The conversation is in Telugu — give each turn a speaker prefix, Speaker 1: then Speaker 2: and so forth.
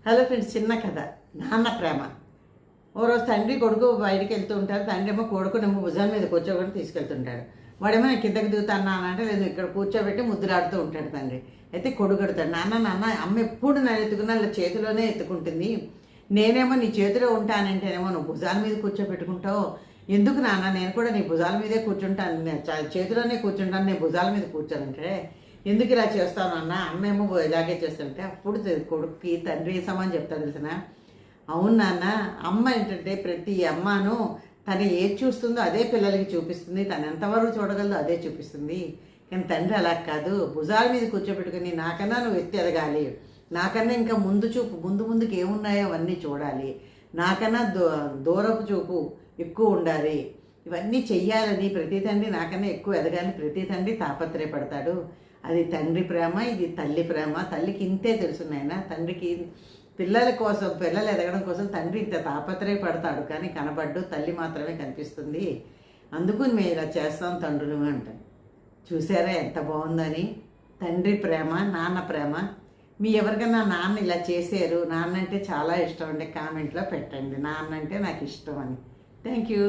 Speaker 1: హలో ఫ్రెండ్స్, చిన్న కథ. నాన్న ప్రేమ. ఓ రోజు తండ్రి కొడుకు బయటికి వెళ్తూ ఉంటారు. తండ్రి ఏమో కొడుకునేమో భుజాల మీద కూర్చోబెట్టి తీసుకెళ్తుంటాడు. వాడేమో నేను కిందకి దిగుతాను నాన్న అంటే, లేదు ఇక్కడ కూర్చోబెట్టి ముద్దులాడుతూ ఉంటాడు తండ్రి. అయితే కొడుకుడతాడు, నాన్న నాన్న అమ్మ ఎప్పుడు నన్ను ఎత్తుకున్నా ఇలా చేతిలోనే ఎత్తుకుంటుంది, నేనేమో నీ చేతిలో ఉంటానంటేనేమో నువ్వు భుజాల మీద కూర్చోబెట్టుకుంటావు, ఎందుకు నాన్న నేను కూడా నీ భుజాల మీదే కూర్చుంటాను, చేతిలోనే కూర్చుంటాను, నేను భుజాల మీద కూర్చోనంటే, ఎందుకు ఇలా చేస్తాను అన్న, అమ్మ ఏమో ఇలాగే చేస్తుంటే, అప్పుడు కొడుక్కి తండ్రి సమానం చెప్తాడు తెలిసిన, అవును నాన్న, అమ్మ ఏంటంటే ప్రతి అమ్మను తను ఏది చూస్తుందో అదే పిల్లలకి చూపిస్తుంది, తను ఎంతవరకు చూడగలదో అదే చూపిస్తుంది. కానీ తండ్రి అలా కాదు, భుజాల మీద కూర్చోబెట్టుకుని నాకన్నా నువ్వు ఎత్తి ఎదగాలి, నాకన్నా ఇంకా ముందు చూపు, ముందుకు ఏమున్నాయో అవన్నీ చూడాలి, నాకన్నా దూరపు చూపు ఎక్కువ ఉండాలి, ఇవన్నీ చెయ్యాలని ప్రతి తండ్రి నాకన్నా ఎక్కువ ఎదగాలని ప్రతి తండ్రి తాపత్రయపడతాడు. అది తండ్రి ప్రేమ, ఇది తల్లి ప్రేమ. తల్లికి ఇంతే తెలుసు నాయన, తండ్రికి పిల్లల కోసం, పిల్లలు ఎదగడం కోసం తండ్రి ఇంత తాపత్రయపడతాడు, కానీ కనబడ్డు, తల్లి మాత్రమే కనిపిస్తుంది. అందుకు మేము ఇలా చేస్తాం తండ్రులు అంటాను. చూసారా ఎంత బాగుందని? తండ్రి ప్రేమ, నాన్న ప్రేమ. మీ ఎవరికైనా నాన్న ఇలా చేశారు, నాన్న అంటే చాలా ఇష్టం అంటే కామెంట్లో పెట్టండి, నాన్న అంటే నాకు ఇష్టం అని. Thank you.